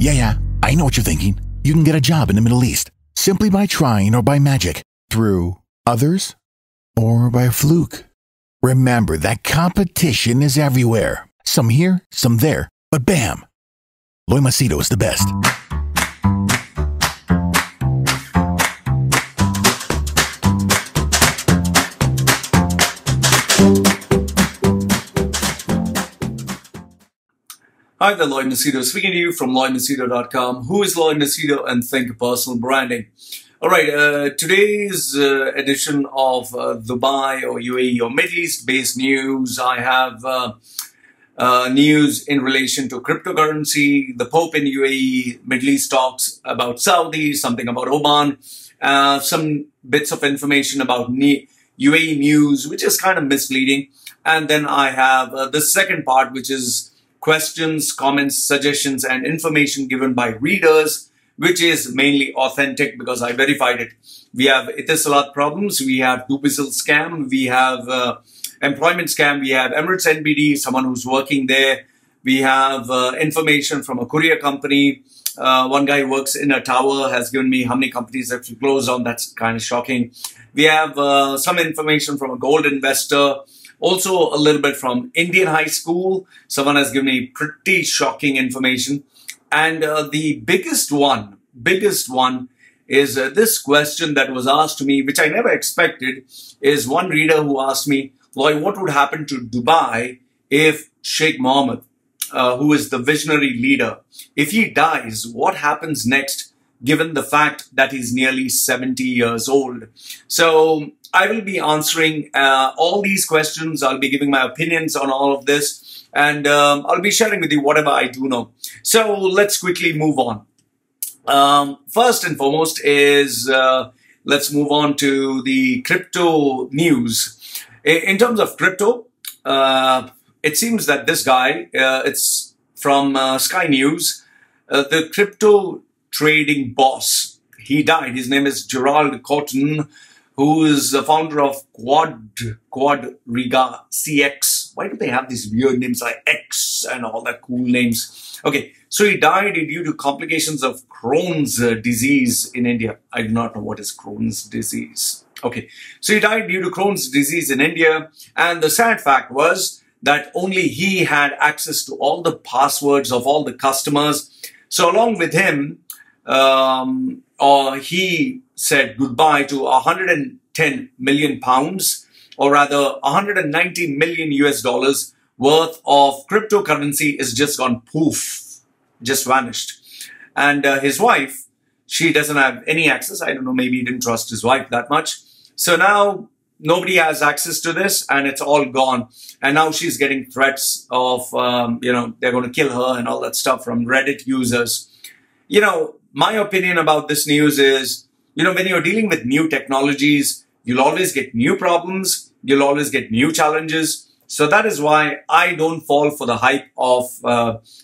Yeah, I know what you're thinking. You can get a job in the Middle East simply by trying or by magic, through others, or by fluke. Remember that competition is everywhere. Some here, some there, but bam! Loy Machedo is the best. Hi there, Loy Machedo speaking to you from LoyMachedo.com. Who is Loy Machedo and Think Personal Branding? All right, today's edition of Dubai or UAE or Middle East based news. I have news in relation to cryptocurrency, the Pope in UAE, Middle East talks about Saudi, something about Oman, some bits of information about UAE news, which is kind of misleading. And then I have the second part, which is questions, comments, suggestions, and information given by readers, which is mainly authentic because I verified it. We have Etisalat problems, we have Dubizzle scam, we have employment scam, we have Emiratis ENBD, someone who's working there. We have information from a courier company. One guy who works in a tower has given me how many companies have closed on. That's kind of shocking. We have some information from a gold investor. Also, a little bit from Indian high school. Someone has given me pretty shocking information. And the biggest one is this question that was asked to me, which I never expected, is one reader who asked me, Loy, what would happen to Dubai if Sheikh Mohammed, who is the visionary leader, if he dies, what happens next, given the fact that he's nearly 70 years old? So I will be answering all these questions. I'll be giving my opinions on all of this, and I'll be sharing with you whatever I do know. So let's quickly move on. First and foremost is let's move on to the crypto news. In terms of crypto, it seems that this guy, it's from Sky News, the crypto trading boss, he died. His name is Gerald Cotton, who is the founder of Quadriga CX. Why do they have these weird names like X and all that cool names? Okay, so he died due to complications of Crohn's disease in India. I do not know what is Crohn's disease. Okay, so he died due to Crohn's disease in India. And the sad fact was that only he had access to all the passwords of all the customers. So along with him, he said goodbye to 110 million pounds, or rather 190 million US dollars worth of cryptocurrency is just gone poof, just vanished. And his wife, she doesn't have any access. I don't know, maybe he didn't trust his wife that much. So now nobody has access to this and it's all gone. And now she's getting threats of, they're going to kill her and all that stuff from Reddit users. You know, my opinion about this news is, when you're dealing with new technologies, you'll always get new problems. You'll always get new challenges. So that is why I don't fall for the hype of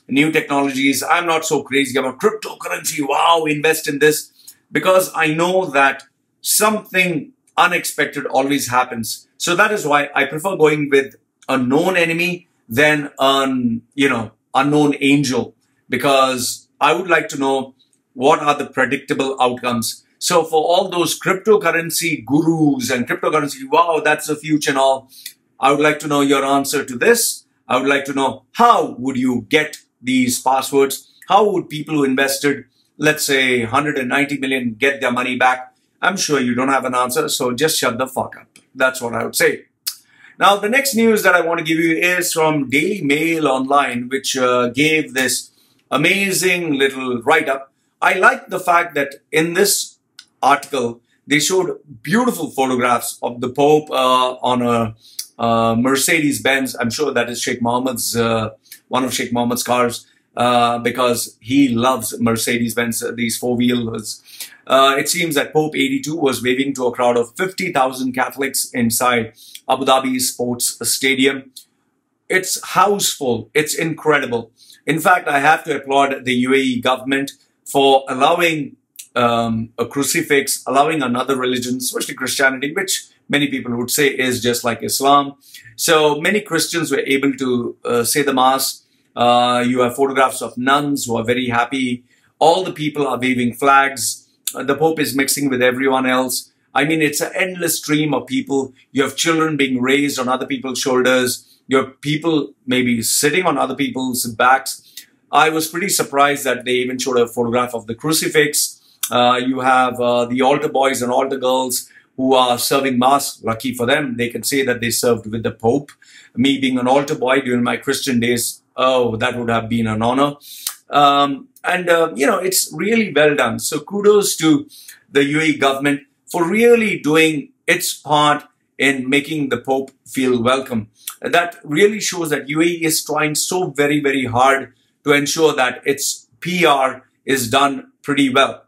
new technologies. I'm not so crazy about cryptocurrency. Wow, invest in this. Because I know that something unexpected always happens. So that is why I prefer going with a known enemy than an, unknown angel. Because I would like to know what are the predictable outcomes. So for all those cryptocurrency gurus and cryptocurrency, wow, that's the future and all, I would like to know your answer to this. I would like to know, how would you get these passwords? How would people who invested, let's say 190 million, get their money back? I'm sure you don't have an answer, so just shut the fuck up. That's what I would say. Now, the next news that I want to give you is from Daily Mail Online, which gave this amazing little write-up. I like the fact that in this article, they showed beautiful photographs of the Pope on a Mercedes-Benz. I'm sure that is Sheikh Mohammed's, one of Sheikh Mohammed's cars, because he loves Mercedes-Benz, these four-wheelers. It seems that Pope 82 was waving to a crowd of 50,000 Catholics inside Abu Dhabi Sports Stadium. It's houseful. It's incredible. In fact, I have to applaud the UAE government for allowing a crucifix, allowing another religion, especially Christianity, which many people would say is just like Islam. So many Christians were able to say the Mass You have photographs of nuns who are very happy. All the people are waving flags. The Pope is mixing with everyone else. I mean, it's an endless stream of people. You have children being raised on other people's shoulders. You have people maybe sitting on other people's backs. I was pretty surprised that they even showed a photograph of the crucifix. You have the altar boys and altar girls who are serving Mass. Lucky for them, they can say that they served with the Pope. Me being an altar boy during my Christian days, oh, that would have been an honor. You know, it's really well done. So kudos to the UAE government for really doing its part in making the Pope feel welcome. That really shows that UAE is trying so very, very hard to ensure that its PR is done pretty well.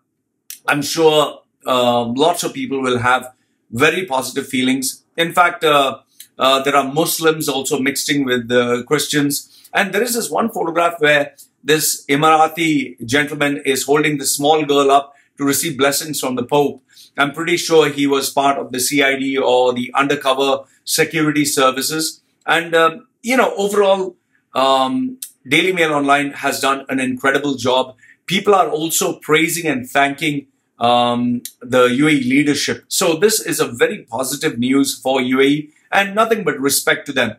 I'm sure lots of people will have very positive feelings. In fact, there are Muslims also mixing with the Christians. And there is this one photograph where this Emirati gentleman is holding this small girl up to receive blessings from the Pope. I'm pretty sure he was part of the CID or the undercover security services. And, you know, overall, Daily Mail Online has done an incredible job. People are also praising and thanking the UAE leadership. So this is a very positive news for UAE and nothing but respect to them.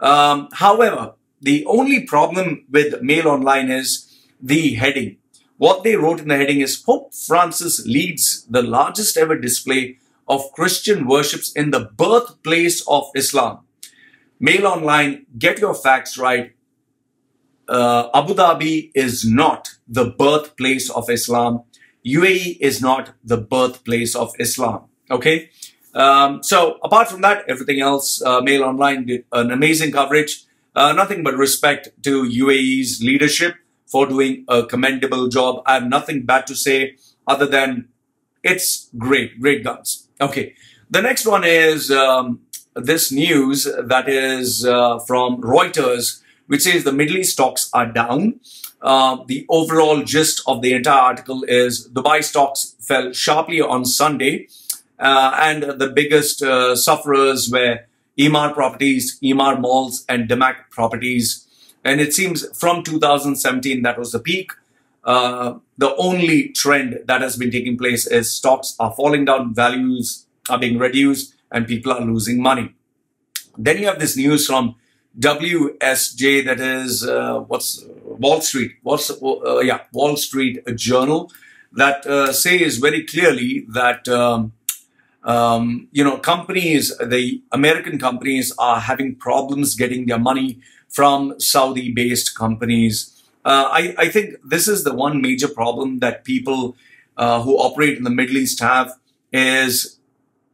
However, the only problem with Mail Online is the heading. What they wrote in the heading is Pope Francis leads the largest ever display of Christian worships in the birthplace of Islam. Mail Online, get your facts right. Abu Dhabi is not the birthplace of Islam. UAE is not the birthplace of Islam. Okay. So apart from that, everything else, Mail Online did an amazing coverage. Nothing but respect to UAE's leadership for doing a commendable job. I have nothing bad to say other than it's great, great guns. Okay. The next one is this news that is from Reuters, which says the Middle East stocks are down. The overall gist of the entire article is Dubai stocks fell sharply on Sunday. And the biggest sufferers were Emaar Properties, Emaar Malls, and Damac Properties. And it seems from 2017, that was the peak. The only trend that has been taking place is stocks are falling down, values are being reduced, and people are losing money. Then you have this news from WSJ, that is Wall Street. Wall Street Journal, that says very clearly that you know, companies, the American companies are having problems getting their money from Saudi-based companies. I think this is the one major problem that people who operate in the Middle East have, is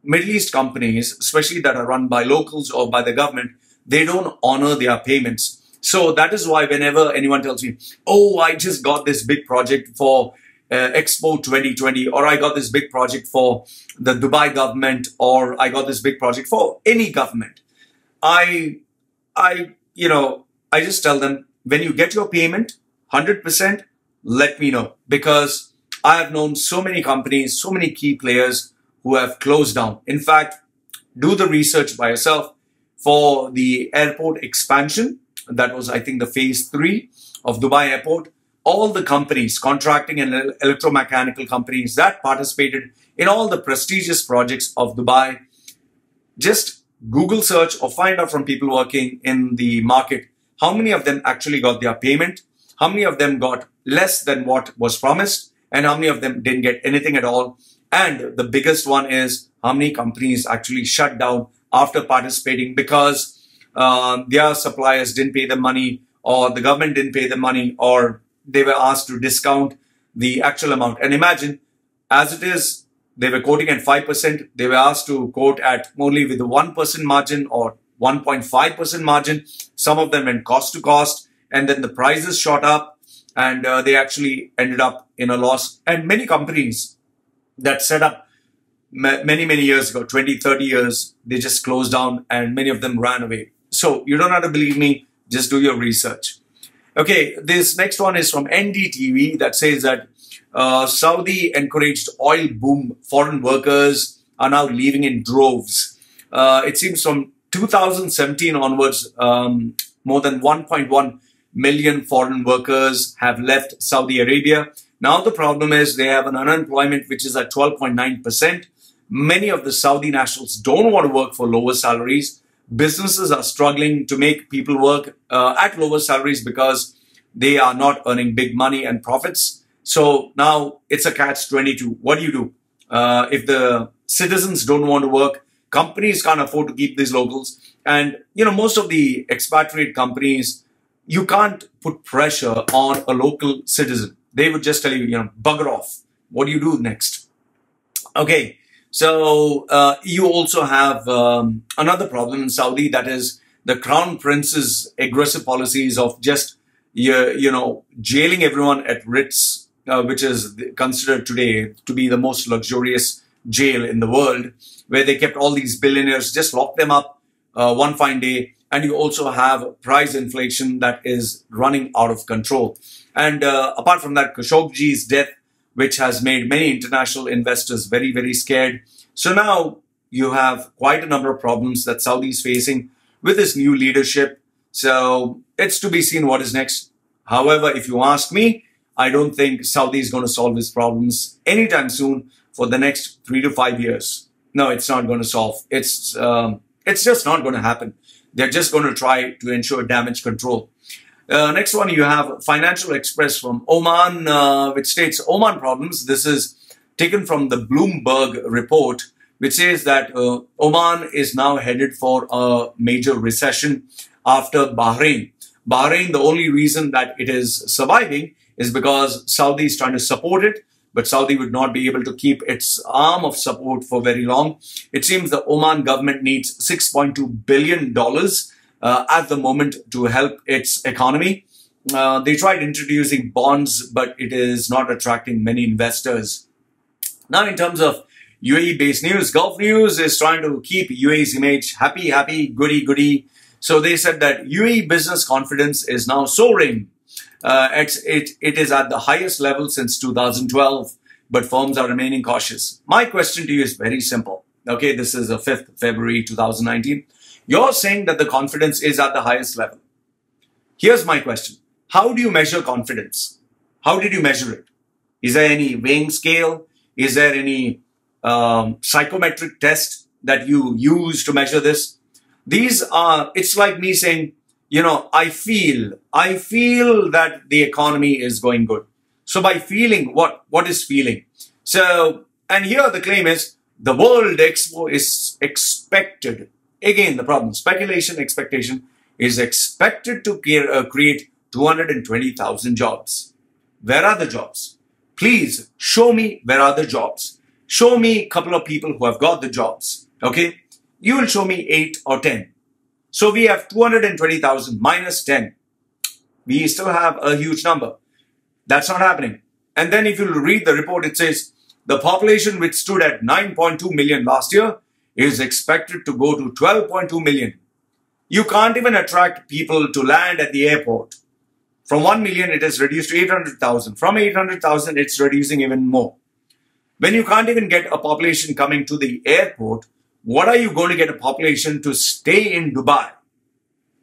Middle East companies, especially that are run by locals or by the government, they don't honor their payments. So that is why whenever anyone tells me, oh, I just got this big project for Expo 2020, or I got this big project for the Dubai government, or I got this big project for any government, I just tell them, when you get your payment, 100%, let me know. Because I have known so many companies, so many key players who have closed down. In fact, do the research by yourself. For the airport expansion, that was, I think, the phase 3 of Dubai Airport, all the companies, contracting and electromechanical companies that participated in all the prestigious projects of Dubai, just Google search or find out from people working in the market, how many of them actually got their payment, how many of them got less than what was promised, and how many of them didn't get anything at all. And the biggest one is how many companies actually shut down after participating because their suppliers didn't pay them money, or the government didn't pay them money, or they were asked to discount the actual amount. And imagine, as it is, they were quoting at 5%. They were asked to quote at only with a 1% margin or 1.5% margin. Some of them went cost to cost, and then the prices shot up, and they actually ended up in a loss. And many companies that set up many years ago, 20, 30 years, they just closed down, and many of them ran away. So you don't have to believe me, just do your research. Okay, this next one is from NDTV that says that Saudi encouraged oil boom. Foreign workers are now leaving in droves. It seems from 2017 onwards, more than 1.1 million foreign workers have left Saudi Arabia. Now the problem is they have an unemployment which is at 12.9%. Many of the Saudi nationals don't want to work for lower salaries. Businesses are struggling to make people work at lower salaries because they are not earning big money and profits. So now it's a catch-22. What do you do? If the citizens don't want to work, companies can't afford to keep these locals. And, most of the expatriate companies, you can't put pressure on a local citizen. They would just tell you, bugger off. What do you do next? Okay. So you also have another problem in Saudi, that is the Crown Prince's aggressive policies of just, jailing everyone at Ritz, which is considered today to be the most luxurious jail in the world, where they kept all these billionaires, just locked them up one fine day. And you also have price inflation that is running out of control. And apart from that, Khashoggi's death, which has made many international investors very, very scared. So now you have quite a number of problems that Saudi is facing with this new leadership. So it's to be seen what is next. However, if you ask me, I don't think Saudi is going to solve its problems anytime soon for the next 3 to 5 years. No, it's not going to solve. It's just not going to happen. They're just going to try to ensure damage control. Next one, you have Financial Express from Oman, which states Oman problems. This is taken from the Bloomberg report, which says that Oman is now headed for a major recession after Bahrain. Bahrain, the only reason that it is surviving is because Saudi is trying to support it, but Saudi would not be able to keep its arm of support for very long. It seems the Oman government needs $6.2 billion at the moment to help its economy. They tried introducing bonds, but it is not attracting many investors. Now, in terms of UAE-based news, Gulf News is trying to keep UAE's image happy, goody. So they said that UAE business confidence is now soaring. It is at the highest level since 2012, but firms are remaining cautious. My question to you is very simple. Okay, this is the 5th February 2019. You're saying that the confidence is at the highest level. Here's my question. How do you measure confidence? How did you measure it? Is there any weighing scale? Is there any psychometric test that you use to measure this? It's like me saying, I feel that the economy is going good. So by feeling, what is feeling? So, and here the claim is the World Expo is expected. Again, the problem, speculation, expectation is expected to create 220,000 jobs. Where are the jobs? Please show me where are the jobs. Show me a couple of people who have got the jobs. Okay. You will show me 8 or 10. So we have 220,000 minus 10. We still have a huge number. That's not happening. And then if you read the report, it says the population which stood at 9.2 million last year is expected to go to 12.2 million. You can't even attract people to land at the airport. From 1 million, it is reduced to 800,000. From 800,000, it's reducing even more. When you can't even get a population coming to the airport, what are you going to get a population to stay in Dubai?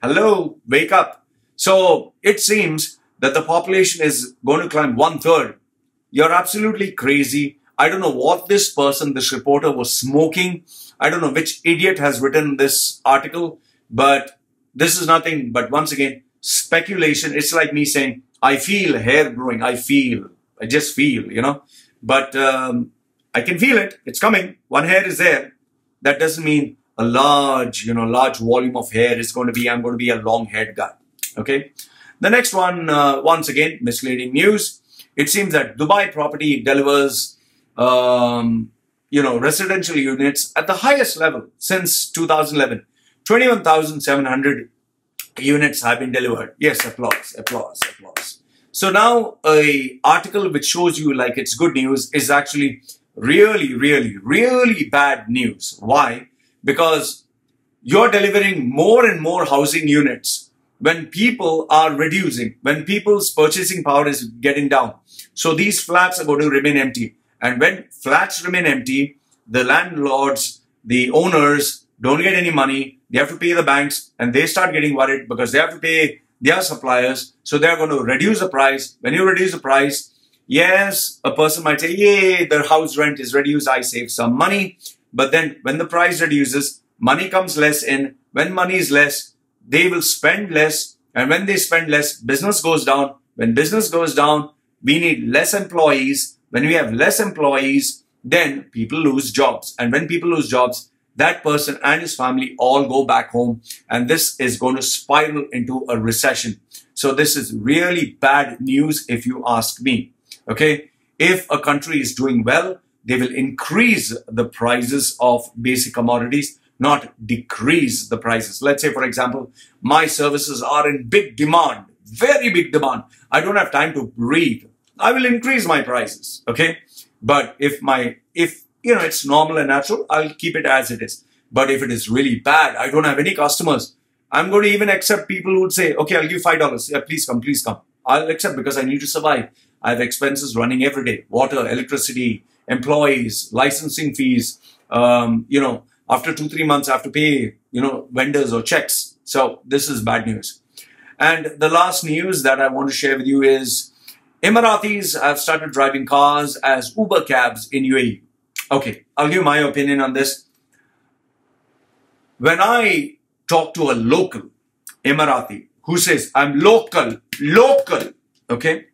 Hello, wake up. So it seems that the population is going to climb 1/3. You're absolutely crazy. I don't know what this reporter was smoking. I don't know which idiot has written this article, but this is nothing but, once again, speculation. It's like me saying, I feel hair growing. I just feel, but I can feel it. It's coming. One hair is there. That doesn't mean a large volume of hair is going to be, I'm going to be a long-haired guy. Okay. The next one, once again, misleading news. It seems that Dubai property delivers, residential units at the highest level since 2011. 21,700 units have been delivered. Yes, applause. So now a article which shows you like it's good news is actually really bad news. Why? Because you're delivering more and more housing units when people are reducing, when people's purchasing power is getting down. So these flats are going to remain empty. And when flats remain empty, the landlords, the owners don't get any money. They have to pay the banks and they start getting worried because they have to pay their suppliers. So they're going to reduce the price. When you reduce the price, yes, a person might say, yay, their house rent is reduced, I save some money. But then when the price reduces, money comes less in. When money is less, they will spend less. And when they spend less, business goes down. When business goes down, we need less employees. When we have less employees, then people lose jobs. And when people lose jobs, that person and his family all go back home. And this is going to spiral into a recession. So this is really bad news if you ask me. Okay, if a country is doing well, they will increase the prices of basic commodities, not decrease the prices. Let's say, for example, my services are in big demand, very big demand. I don't have time to breathe. I will increase my prices. Okay, but if it's normal and natural, I'll keep it as it is. But if it is really bad, I don't have any customers, I'm going to even accept people who would say, okay, I'll give $5. Yeah, please come, please come. I'll accept because I need to survive. I have expenses running every day, water, electricity, employees, licensing fees. After 2-3 months, I have to pay, vendors or checks. So this is bad news. And the last news that I want to share with you is Emiratis have started driving cars as Uber cabs in UAE. Okay, I'll give my opinion on this. When I talk to a local Emirati who says, I'm local, okay,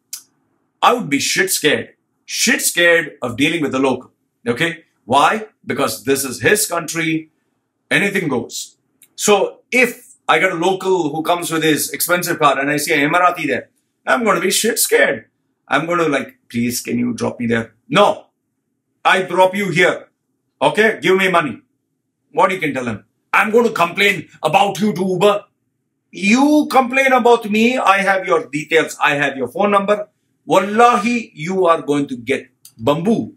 I would be shit scared of dealing with a local, okay? Why? Because this is his country, anything goes. So if I get a local who comes with his expensive car and I see an Emirati there, I'm going to be shit scared. I'm going to please, can you drop me there? No, I drop you here, okay? Give me money. What you can tell him? I'm going to complain about you to Uber. You complain about me, I have your details, I have your phone number. Wallahi, you are going to get bamboo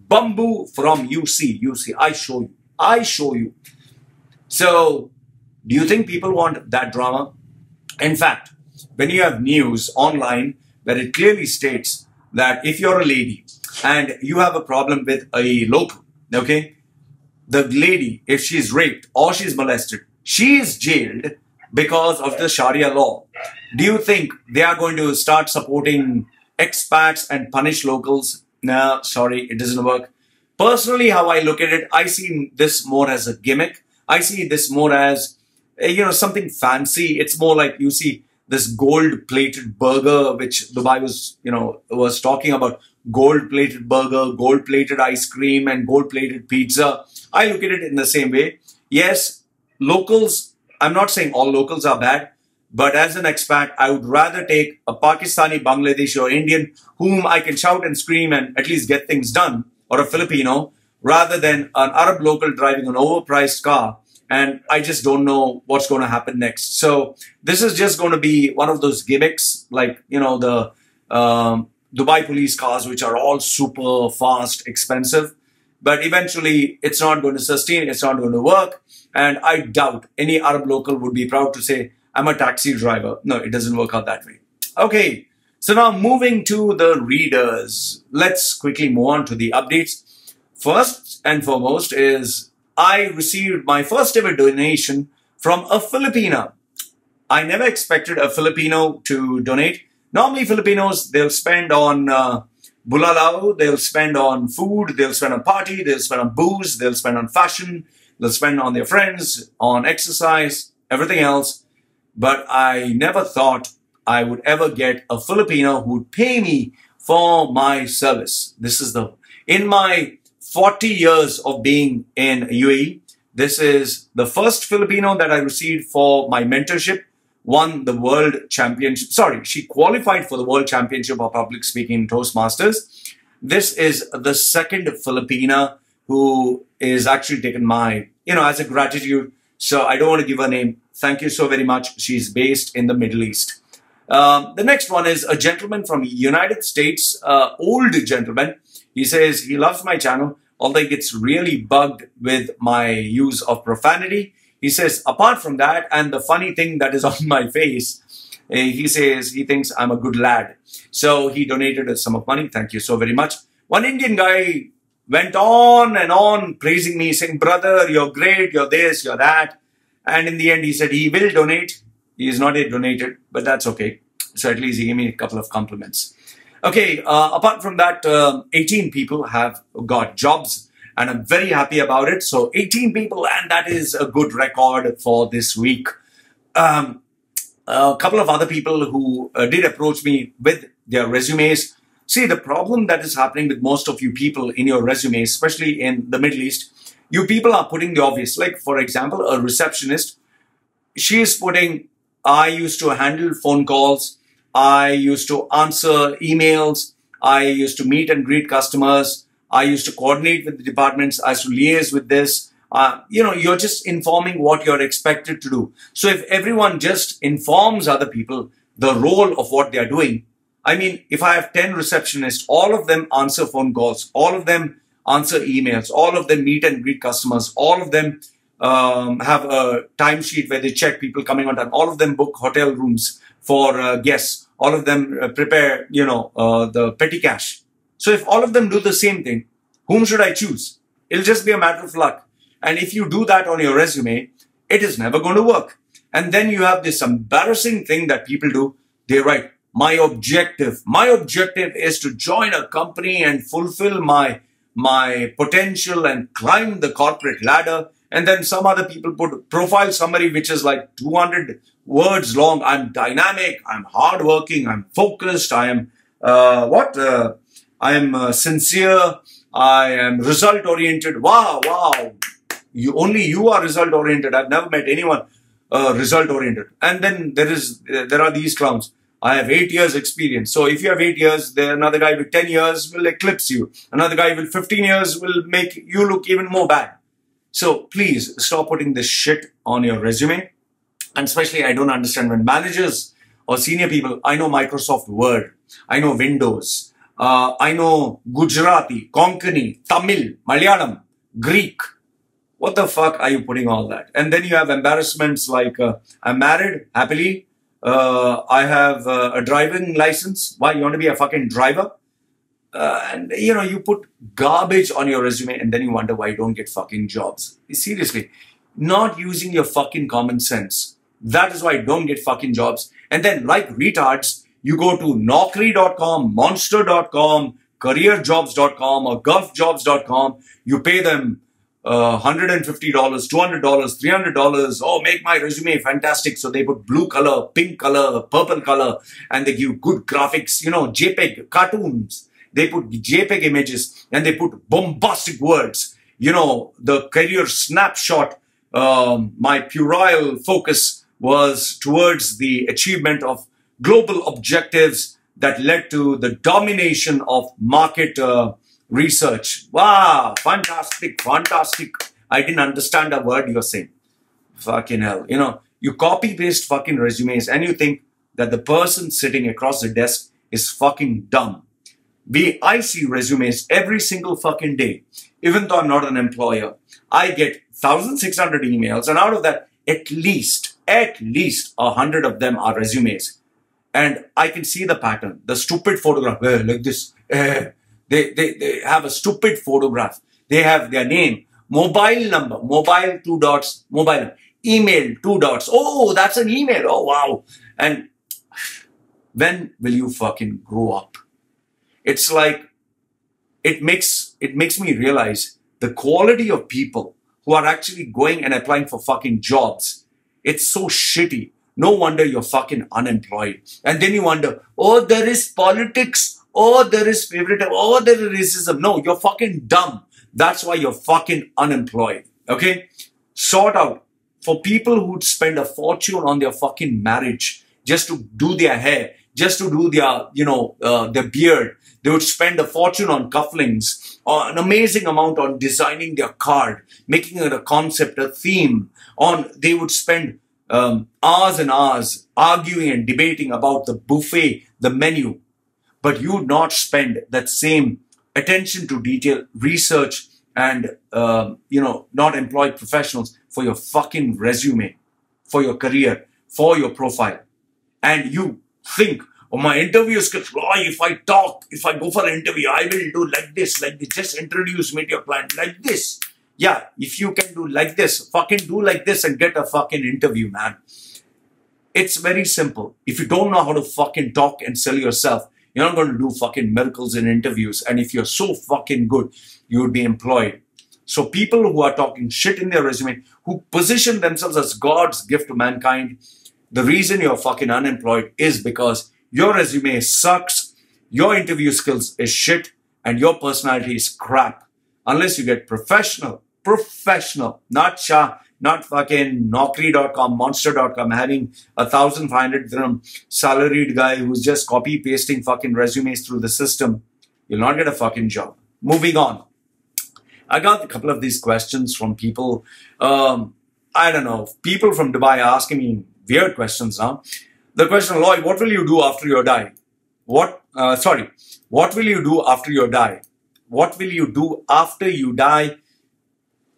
from UC, I show you. So, do you think people want that drama? In fact, when you have news online where it clearly states that if you're a lady and you have a problem with a local, okay, the lady, if she's raped or she's molested, she is jailed because of the Sharia law. Do you think they are going to start supporting expats and punish locals? No, sorry, it doesn't work. Personally, how I look at it, I see this more as a gimmick. I see this more as, something fancy. It's more like you see this gold-plated burger, which Dubai was talking about. Gold-plated burger, gold-plated ice cream, and gold-plated pizza. I look at it in the same way. Yes, locals, I'm not saying all locals are bad, but as an expat, I would rather take a Pakistani, Bangladeshi or Indian whom I can shout and scream and at least get things done, or a Filipino, rather than an Arab local driving an overpriced car. And I just don't know what's going to happen next. So this is just going to be one of those gimmicks, like, the Dubai police cars, which are all super fast, expensive. But eventually, it's not going to sustain, it's not going to work. And I doubt any Arab local would be proud to say, I'm a taxi driver. No, it doesn't work out that way. Okay, so now moving to the readers. Let's quickly move on to the updates. First and foremost is I received my first ever donation from a Filipina. I never expected a Filipino to donate. Normally, Filipinos, they'll spend on bulalao, they'll spend on food, they'll spend on party, they'll spend on booze, they'll spend on fashion, they'll spend on their friends, on exercise, everything else. But I never thought I would ever get a Filipino who would pay me for my service. In my 40 years of being in UAE, this is the first Filipino that I received for my mentorship, won the world championship. Sorry, she qualified for the world championship of public speaking Toastmasters. This is the second Filipina who is actually taken my, as a gratitude. So I don't want to give her name. Thank you so very much. She's based in the Middle East. The next one is a gentleman from United States, old gentleman. He says he loves my channel, although he gets really bugged with my use of profanity. He says, apart from that, and the funny thing that is on my face, he says he thinks I'm a good lad. So he donated a sum of money. Thank you so very much. One Indian guy went on and on praising me, saying, brother, you're great, you're this, you're that. And in the end, he said he will donate. He is not yet donated, but that's okay. So at least he gave me a couple of compliments. Okay, apart from that, 18 people have got jobs, and I'm very happy about it. So 18 people, and that is a good record for this week. A couple of other people who did approach me with their resumes. See, the problem that is happening with most of you people in your resumes, especially in the Middle East, you people are putting the obvious. Like, for example, a receptionist, she is putting, I used to handle phone calls, I used to answer emails, I used to meet and greet customers, I used to coordinate with the departments, I used to liaise with this. You're just informing what you're expected to do. So if everyone just informs other people the role of what they're doing, I mean, if I have 10 receptionists, all of them answer phone calls, all of them answer emails, all of them meet and greet customers, all of them have a timesheet where they check people coming on time, all of them book hotel rooms for guests, all of them prepare, the petty cash. So if all of them do the same thing, whom should I choose? It'll just be a matter of luck. And if you do that on your resume, it is never going to work. And then you have this embarrassing thing that people do. They write, my objective is to join a company and fulfill my potential and climb the corporate ladder. And then some other people put profile summary, which is like 200 words long. I'm dynamic, I'm hardworking, I'm focused, I am, I am sincere, I am result oriented. Wow. Only you are result oriented. I've never met anyone result oriented. And then there are these clowns. I have 8 years experience. So if you have 8 years, then another guy with 10 years will eclipse you. Another guy with 15 years will make you look even more bad. So please stop putting this shit on your resume. And especially, I don't understand when managers or senior people, I know Microsoft Word, I know Windows, I know Gujarati, Konkani, Tamil, Malayalam, Greek. What the fuck are you putting all that? And then you have embarrassments like, I'm married, happily. I have a driving license. Why? You want to be a fucking driver? And you put garbage on your resume and then you wonder why you don't get fucking jobs. Seriously, not using your fucking common sense. That is why you don't get fucking jobs. And then like retards, you go to Naukri.com, Monster.com, CareerJobs.com or GulfJobs.com. You pay them $150, $200, $300. Oh, make my resume fantastic. So they put blue color, pink color, purple color, and they give good graphics, JPEG, cartoons. They put JPEG images and they put bombastic words. The career snapshot, my puerile focus was towards the achievement of global objectives that led to the domination of market research. Wow, fantastic. I didn't understand a word you're saying. Fucking hell. You copy paste fucking resumes and you think that the person sitting across the desk is fucking dumb. I see resumes every single fucking day. Even though I'm not an employer, I get 1,600 emails, and out of that, at least 100 of them are resumes. And I can see the pattern. The stupid photograph, like this. They have a stupid photograph. They have their name, mobile number, mobile 2 dots, mobile, email 2 dots. Oh, that's an email. Oh, wow. And when will you fucking grow up? It's like, it makes me realize the quality of people who are actually going and applying for fucking jobs. It's so shitty. No wonder you're fucking unemployed. And then you wonder, oh, there is politics. Oh, there is favoritism. Oh, there is racism. No, you're fucking dumb. That's why you're fucking unemployed. Okay? Sort out. For people who'd spend a fortune on their fucking marriage just to do their hair, just to do their beard, they would spend a fortune on cufflinks, or an amazing amount on designing their card, making it a concept, a theme. They would spend hours and hours arguing and debating about the buffet, the menu. But you would not spend that same attention to detail, research, and not employ professionals for your fucking resume, for your career, for your profile. And you think, oh, my interview skills, if I go for an interview, I will do like this. Just introduce me to your client like this. Yeah, if you can do like this, fucking do like this and get a fucking interview, man. It's very simple. If you don't know how to fucking talk and sell yourself, you're not going to do fucking miracles in interviews. And if you're so fucking good, you would be employed. So people who are talking shit in their resume, who position themselves as God's gift to mankind, the reason you're fucking unemployed is because your resume sucks, your interview skills is shit, and your personality is crap. Unless you get professional, not fucking Naukri.com, Monster.com, having 1,500 dirham salaried guy who's just copy pasting fucking resumes through the system. You'll not get a fucking job. Moving on. I got a couple of these questions from people. I don't know. People from Dubai are asking me weird questions now. The question, Loy, what will you do after you die? What will you do after you die? What will you do after you die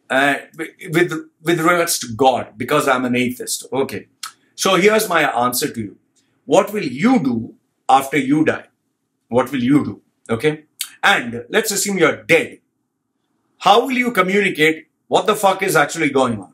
with regards to God? Because I'm an atheist. Okay. So here's my answer to you. What will you do after you die? What will you do? Okay. And let's assume you're dead. How will you communicate what the fuck is actually going on?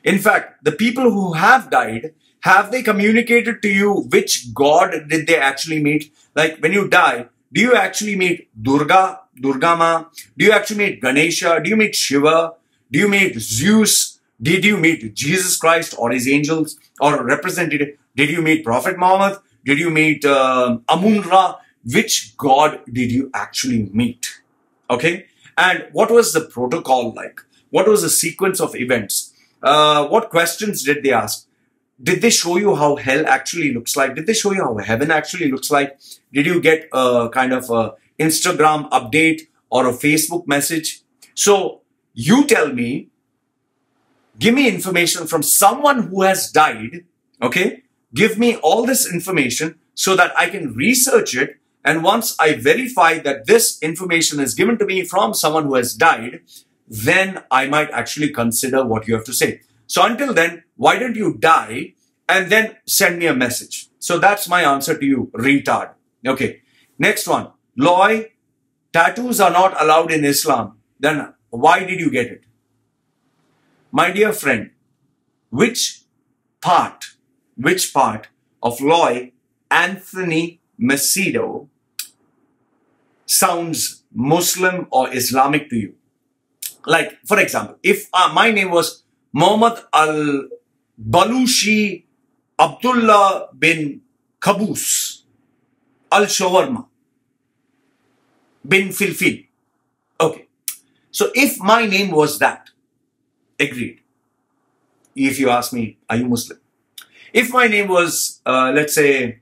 In fact, the people who have died, have they communicated to you which God did they actually meet? Like when you die, do you actually meet Durga Ma? Do you actually meet Ganesha? Do you meet Shiva? Do you meet Zeus? Did you meet Jesus Christ or his angels or representative? Did you meet Prophet Muhammad? Did you meet Amun-Ra? Which God did you actually meet? Okay. And what was the protocol like? What was the sequence of events? What questions did they ask? Did they show you how hell actually looks like? Did they show you how heaven actually looks like? Did you get a kind of a Instagram update or a Facebook message? So you tell me, give me information from someone who has died, okay? Give me all this information so that I can research it. And once I verify that this information is given to me from someone who has died, then I might actually consider what you have to say. So until then, why don't you die and then send me a message? So that's my answer to you, retard. Okay. Next one. Loy, tattoos are not allowed in Islam. Then why did you get it? My dear friend, which part of Loy Anthony Machedo sounds Muslim or Islamic to you? Like, for example, if my name was Muhammad al-Balushi Abdullah bin Kabus al-Shawarma bin Filfil. Okay. So if my name was that, agreed. If you ask me, are you Muslim? If my name was, let's say,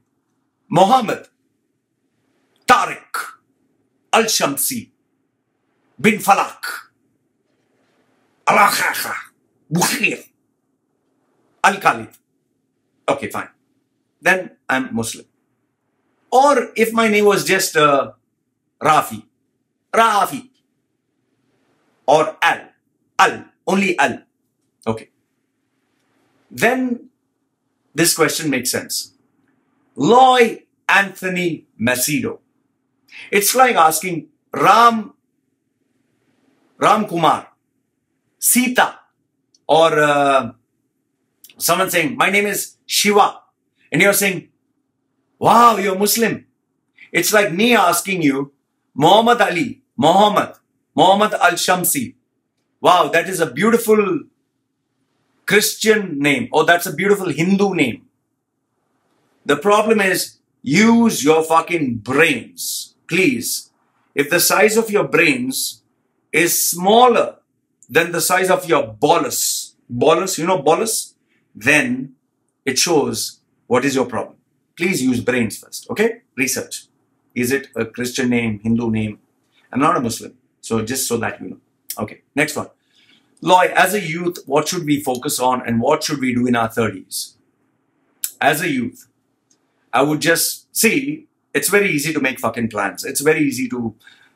Muhammad Tariq al-Shamsi bin Falak al-Akhaha Bukhir al-Khalid. Okay, fine. Then I'm Muslim. Or if my name was just Rafi, or only Al. Okay. Then this question makes sense. Loy Anthony Machedo. It's like asking Ram Kumar, Sita, or someone saying, my name is Shiva. And you're saying, wow, you're Muslim. It's like me asking you, Muhammad Ali, Muhammad al-Shamsi. Wow, that is a beautiful Christian name. Or that's a beautiful Hindu name. The problem is, use your fucking brains. Please. If the size of your brains is smaller than the size of your bolus, you know bolus? Then it shows what is your problem. Please use brains first, okay? Research. Is it a Christian name, Hindu name? I'm not a Muslim, so just so that you know. Okay, next one. Loy, as a youth, what should we focus on and what should we do in our 30s? As a youth, I would just see, it's very easy to make fucking plans. It's very easy to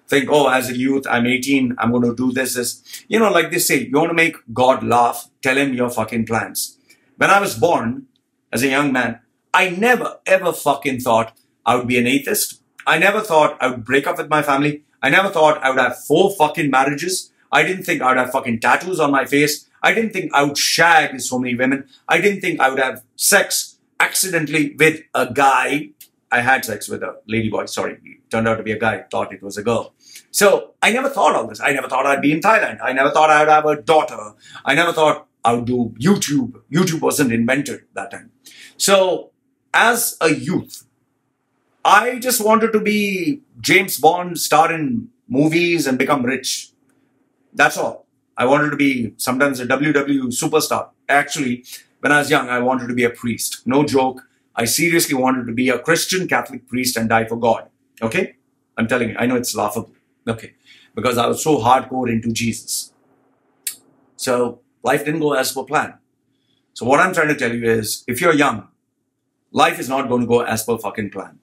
think, oh, as a youth, I'm 18, I'm going to do this. You know, like they say, you want to make God laugh, tell him your fucking plans. When I was born, as a young man, I never ever fucking thought I would be an atheist. I never thought I would break up with my family. I never thought I would have 4 fucking marriages. I didn't think I would have fucking tattoos on my face. I didn't think I would shag so many women. I didn't think I would have sex accidentally with a guy. I had sex with a lady boy. Sorry, it turned out to be a guy. Thought it was a girl. So I never thought all this. I never thought I'd be in Thailand. I never thought I'd have a daughter. I never thought I would do YouTube. YouTube wasn't invented that time. So as a youth, I just wanted to be James Bond, star in movies and become rich. That's all. I wanted to be sometimes a WWE superstar. Actually, when I was young, I wanted to be a priest. No joke. I seriously wanted to be a Christian Catholic priest and die for God. Okay? I'm telling you, I know it's laughable. Okay? Because I was so hardcore into Jesus. So life didn't go as per plan. So what I'm trying to tell you is, if you're young, life is not going to go as per fucking plan.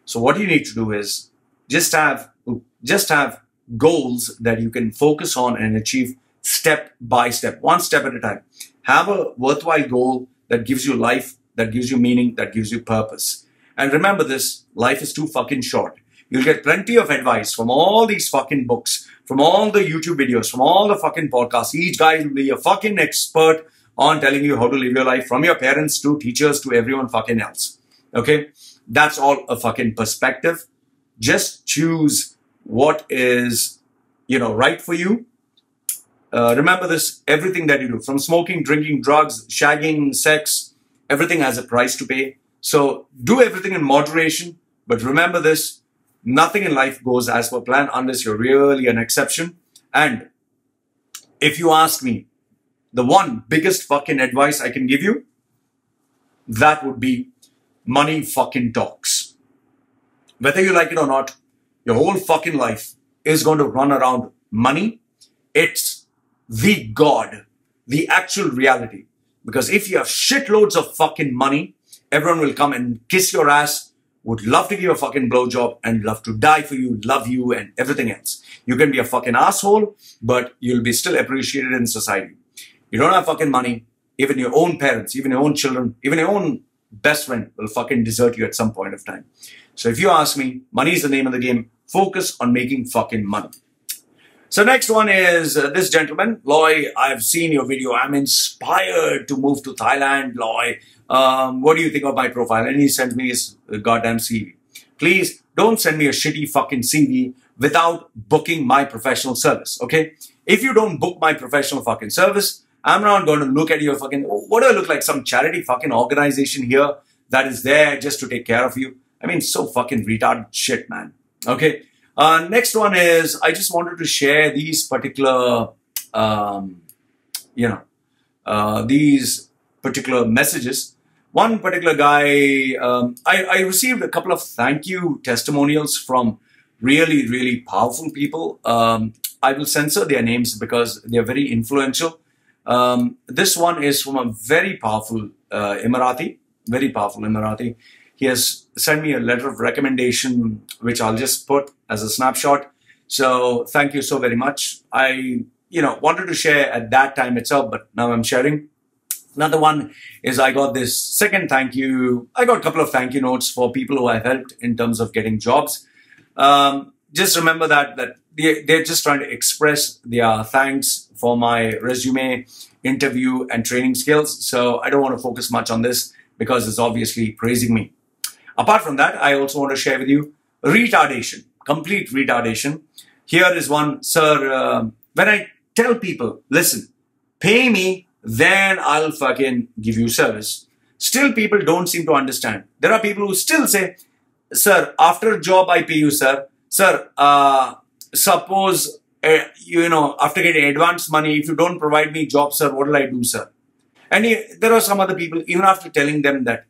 So what you need to do is just have goals that you can focus on and achieve step by step, one step at a time. Have a worthwhile goal that gives you life, that gives you meaning, that gives you purpose. And remember this, life is too fucking short. You'll get plenty of advice from all these fucking books, from all the YouTube videos, from all the fucking podcasts. Each guy will be a fucking expert on telling you how to live your life, from your parents to teachers to everyone fucking else. Okay? That's all a fucking perspective. Just choose what is, right for you. Remember this, everything that you do, from smoking, drinking, drugs, shagging, sex, everything has a price to pay. So do everything in moderation. But remember this, nothing in life goes as per plan unless you're really an exception. And if you ask me, the one biggest fucking advice I can give you, that would be money fucking talks. Whether you like it or not, your whole fucking life is going to run around money. It's the God, the actual reality. Because if you have shitloads of fucking money, everyone will come and kiss your ass, would love to give you a fucking blowjob and love to die for you, love you and everything else. You can be a fucking asshole, but you'll be still appreciated in society. You don't have fucking money, even your own parents, even your own children, even your own best friend will fucking desert you at some point of time. So if you ask me, money is the name of the game. Focus on making fucking money. So next one is this gentleman, Loy. I've seen your video. I'm inspired to move to Thailand, Loy. What do you think of my profile? And he sent me his goddamn CV. Please don't send me a shitty fucking CV without booking my professional service, okay? If you don't book my professional fucking service, I'm not going to look at your fucking, what do I look like? Some charity fucking organization here that is there just to take care of you? I mean, so fucking retarded shit, man. Okay. Next one is, I just wanted to share these particular, these particular messages. One particular guy, I received a couple of thank you testimonials from really, really powerful people. I will censor their names because they're very influential. This one is from a very powerful Emirati, very powerful Emirati. He has sent me a letter of recommendation, which I'll just put as a snapshot. So thank you so very much. I, wanted to share at that time itself, but now I'm sharing. Another one is I got this second thank you. I got a couple of thank you notes for people who I've helped in terms of getting jobs. Just remember that they're just trying to express their thanks for my resume, interview, and training skills. So I don't want to focus much on this because it's obviously praising me. Apart from that, I also want to share with you retardation, complete retardation. Here is one, sir, when I tell people, listen, pay me, then I'll fucking give you service. Still, people don't seem to understand. There are people who still say, sir, after job, I pay you, sir. Sir, suppose, after getting advance money, if you don't provide me job, sir, what will I do, sir? And there are some other people, even after telling them that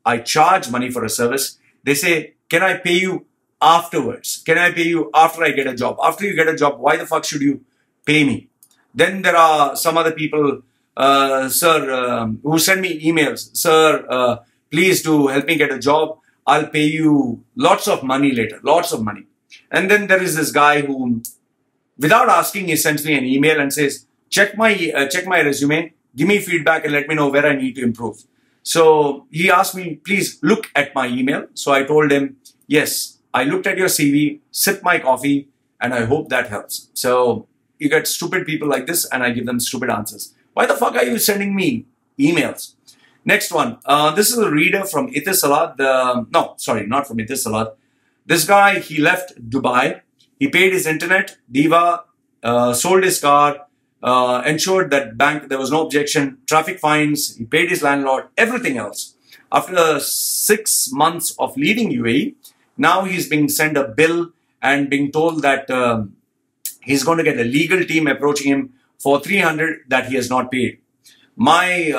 I charge money for a service, they say, can I pay you afterwards? Can I pay you after I get a job? After you get a job, why the fuck should you pay me? Then there are some other people, sir, who send me emails. Sir, please do help me get a job. I'll pay you lots of money later, lots of money. And then there is this guy who, without asking, he sends me an email and says, check my resume, give me feedback and let me know where I need to improve. So he asked me, please look at my email. So I told him, yes, I looked at your CV, sip my coffee, and I hope that helps. So you get stupid people like this and I give them stupid answers. Why the fuck are you sending me emails? Next one. This is a reader from Etisalat. No, sorry, not from Etisalat. This guy, he left Dubai. He paid his internet, Diva, sold his car, ensured that bank there was no objection, traffic fines, he paid his landlord, everything else. After 6 months of leaving UAE, now he's being sent a bill and being told that he's going to get a legal team approaching him for 300 that he has not paid. My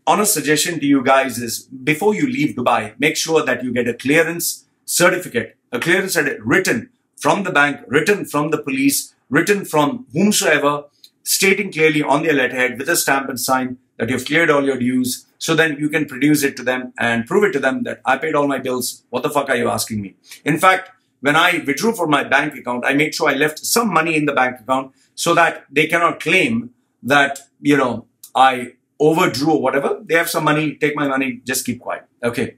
honest suggestion to you guys is, before you leave Dubai, make sure that you get a clearance certificate, written from the bank, written from the police, written from whomsoever, stating clearly on their letterhead with a stamp and sign that you've cleared all your dues, so then you can produce it to them and prove it to them that I paid all my bills. What the fuck are you asking me? In fact, when I withdrew from my bank account, I made sure I left some money in the bank account so that they cannot claim that, you know, I overdrew or whatever. They have some money, take my money, just keep quiet. Okay.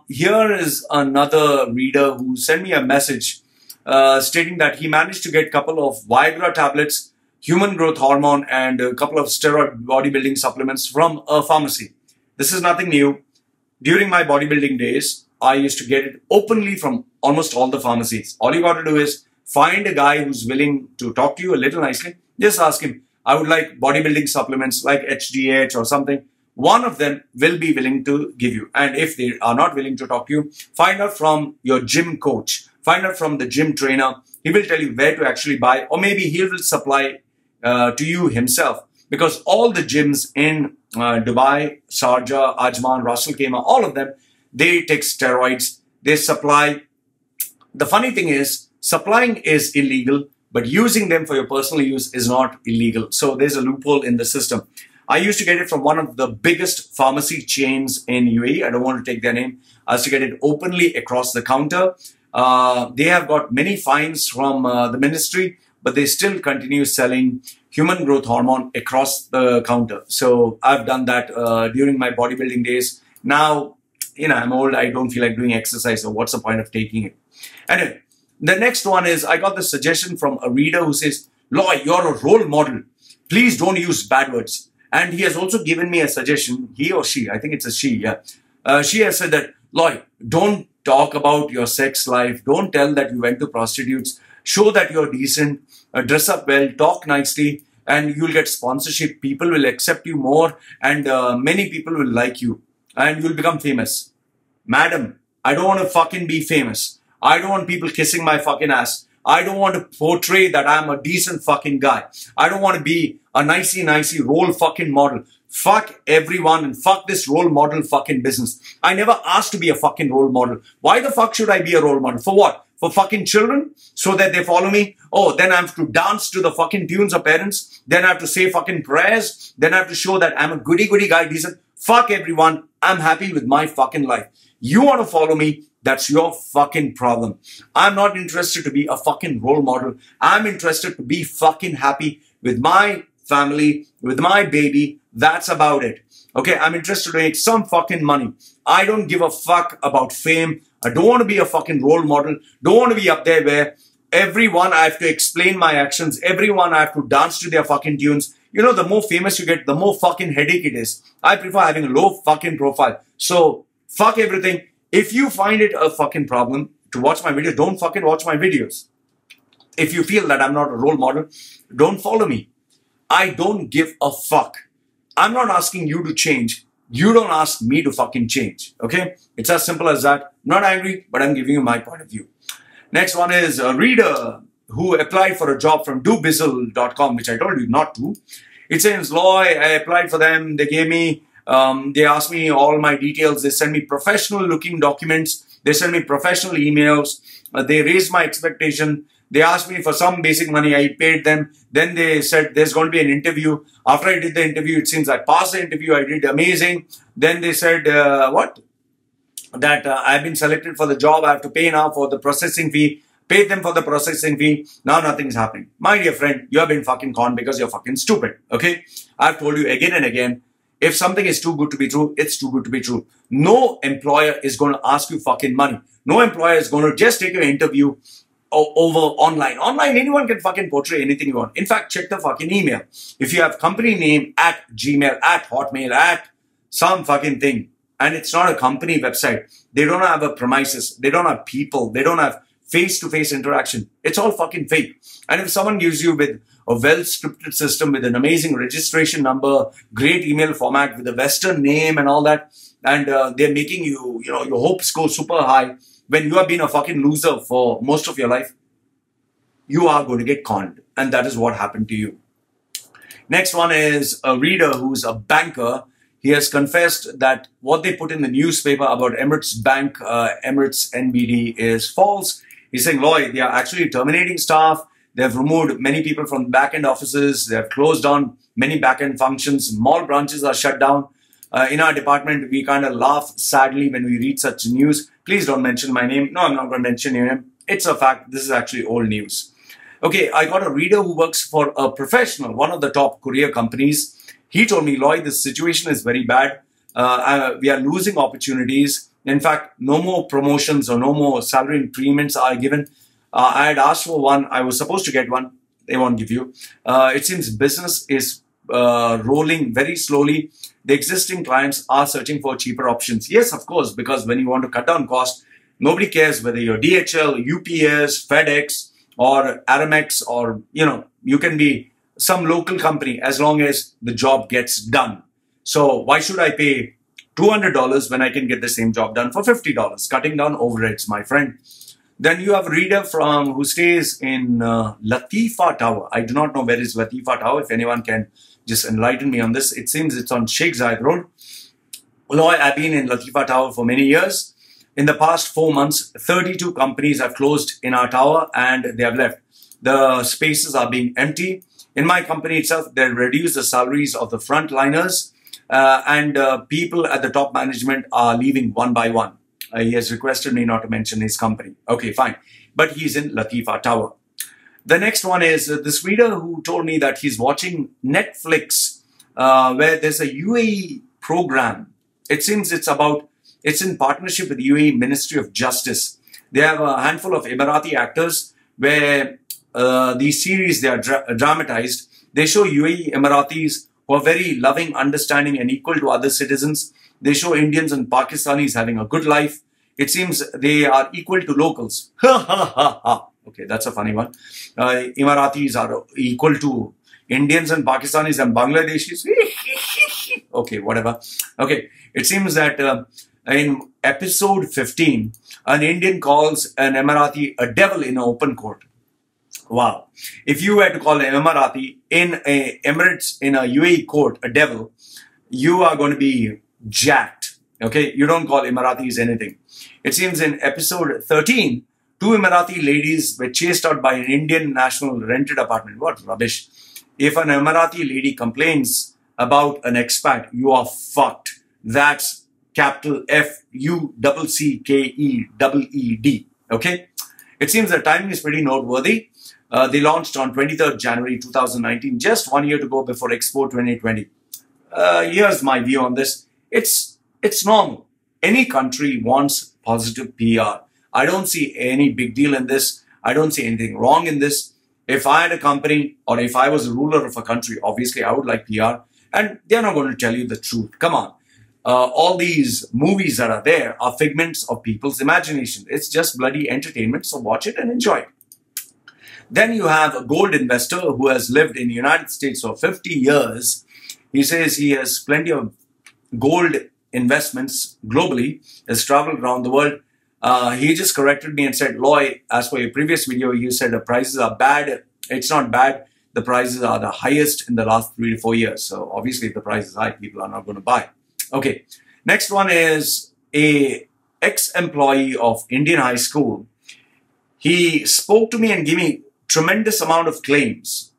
Here is another reader who sent me a message stating that he managed to get a couple of Viagra tablets, human growth hormone, and a couple of steroid bodybuilding supplements from a pharmacy. This is nothing new. During my bodybuilding days, I used to get it openly from almost all the pharmacies. All you got to do is find a guy who's willing to talk to you a little nicely. Just ask him, I would like bodybuilding supplements like HGH or something. One of them will be willing to give you. And if they are not willing to talk to you, find out from your gym coach. Find out from the gym trainer. He will tell you where to actually buy, or maybe he will supply to you himself. Because all the gyms in Dubai, Sharjah, Ajman, Ras Al Khaimah, all of them, they take steroids. They supply. The funny thing is, supplying is illegal, but using them for your personal use is not illegal. So there's a loophole in the system. I used to get it from one of the biggest pharmacy chains in UAE. I don't want to take their name. I used to get it openly across the counter. They have got many fines from the ministry, but they still continue selling human growth hormone across the counter. So I've done that during my bodybuilding days. Now, you know, I'm old. I don't feel like doing exercise. So what's the point of taking it? Anyway, the next one is, I got the suggestion from a reader who says, Loy, you're a role model. Please don't use bad words. And he has also given me a suggestion, he or she, I think it's a she, yeah. She has said that, Loy, don't talk about your sex life. Don't tell that you went to prostitutes. Show that you're decent, dress up well, talk nicely, and you'll get sponsorship. People will accept you more, and many people will like you, and you'll become famous. Madam, I don't want to fucking be famous. I don't want people kissing my fucking ass. I don't want to portray that I'm a decent fucking guy. I don't want to be a nicey role fucking model. Fuck everyone and fuck this role model fucking business. I never asked to be a fucking role model. Why the fuck should I be a role model? For what? For fucking children? So that they follow me? Oh, then I have to dance to the fucking tunes of parents. Then I have to say fucking prayers. Then I have to show that I'm a goody guy, decent. Fuck everyone. I'm happy with my fucking life. You want to follow me? That's your fucking problem. I'm not interested to be a fucking role model. I'm interested to be fucking happy with my family, with my baby. That's about it. Okay, I'm interested to make some fucking money. I don't give a fuck about fame. I don't want to be a fucking role model. Don't want to be up there where everyone I have to explain my actions. Everyone I have to dance to their fucking tunes. You know, the more famous you get, the more fucking headache it is. I prefer having a low fucking profile. So, fuck everything. If you find it a fucking problem to watch my videos, don't fucking watch my videos. If you feel that I'm not a role model, don't follow me. I don't give a fuck. I'm not asking you to change. You don't ask me to fucking change. Okay? It's as simple as that. I'm not angry, but I'm giving you my point of view. Next one is a reader who applied for a job from dobizzle.com, which I told you not to. It says, Loy, I applied for them. They gave me, they asked me all my details. They sent me professional looking documents. They sent me professional emails. They raised my expectation. They asked me for some basic money. I paid them. Then they said there's going to be an interview. After I did the interview, it seems I passed the interview. I did amazing. Then they said, what? That I've been selected for the job. I have to pay now for the processing fee. Paid them for the processing fee. Now nothing's happening. My dear friend, you have been fucking conned because you're fucking stupid. Okay? I've told you again and again, if something is too good to be true, it's too good to be true. No employer is going to ask you fucking money. No employer is going to just take your interview over online. Online, anyone can fucking portray anything you want. In fact, check the fucking email. If you have company name at Gmail, at Hotmail, at some fucking thing. And it's not a company website. They don't have a premises. They don't have people. They don't have face-to-face interaction. It's all fucking fake. And if someone gives you with a well-scripted system with an amazing registration number, great email format with a Western name and all that, and they're making you, your hopes go super high when you have been a fucking loser for most of your life, you are going to get conned. And that is what happened to you. Next one is a reader who's a banker. He has confessed that what they put in the newspaper about Emirates Bank, Emirates ENBD is false. He's saying, Loy, they are actually terminating staff. They've removed many people from back-end offices. They've closed down many back-end functions. Mall branches are shut down. In our department, we kind of laugh sadly when we read such news. Please don't mention my name. No, I'm not going to mention your name. It's a fact. This is actually old news. Okay, I got a reader who works for a professional, one of the top courier companies. He told me, Loy, this situation is very bad. We are losing opportunities. In fact, no more promotions or no more salary increments are given. I had asked for one. I was supposed to get one. They won't give you. It seems business is rolling very slowly. The existing clients are searching for cheaper options. Yes, of course, because when you want to cut down cost, nobody cares whether you're DHL, UPS, FedEx, or Aramex, or, you can be some local company as long as the job gets done. So why should I pay $200 when I can get the same job done for $50? Cutting down overheads, my friend. Then you have a reader who stays in Latifa Tower. I do not know where is Latifa Tower. If anyone can just enlighten me on this. It seems it's on Sheikh Zayed Road. Loy, I've been in Latifa Tower for many years. In the past 4 months, 32 companies have closed in our tower and they have left. The spaces are being empty. In my company itself, they reduced the salaries of the frontliners and people at the top management are leaving one by one. He has requested me not to mention his company. Okay, fine. But he's in Latifa Tower. The next one is this reader who told me that he's watching Netflix where there's a UAE program. It seems it's in partnership with the UAE Ministry of Justice. They have a handful of Emirati actors where these series, they are dramatized. They show UAE Emiratis who are very loving, understanding and equal to other citizens. They show Indians and Pakistanis having a good life. It seems they are equal to locals. Ha ha ha ha. Okay, that's a funny one. Emiratis are equal to Indians and Pakistanis and Bangladeshis. Okay, whatever. Okay, it seems that in episode 15, an Indian calls an Emirati a devil in an open court. Wow. If you were to call an Emirati in a Emirates, in a UAE court, a devil, you are going to be jacked. Okay, you don't call Emiratis anything. It seems in episode 13, 2 Emirati ladies were chased out by an Indian national rented apartment. What rubbish. If an Emirati lady complains about an expat, you are fucked. That's capital F-U-C-C-K-E-E-D. Okay? It seems the timing is pretty noteworthy. They launched on 23rd January 2019, just 1 year to go before Expo 2020. Here's my view on this. It's normal. Any country wants positive PR. I don't see any big deal in this. I don't see anything wrong in this. If I had a company or if I was a ruler of a country, obviously I would like PR. And they're not going to tell you the truth. Come on. All these movies that are there are figments of people's imagination. It's just bloody entertainment. So watch it and enjoy it. Then you have a gold investor who has lived in the United States for 50 years. He says he has plenty of gold investments globally, has traveled around the world. He just corrected me and said, Loy, as for your previous video, you said the prices are bad. It's not bad. The prices are the highest in the last 3 to 4 years. So obviously if the price is high, people are not going to buy. Okay. Next one is a ex-employee of Indian high school. He spoke to me and gave me tremendous amount of claims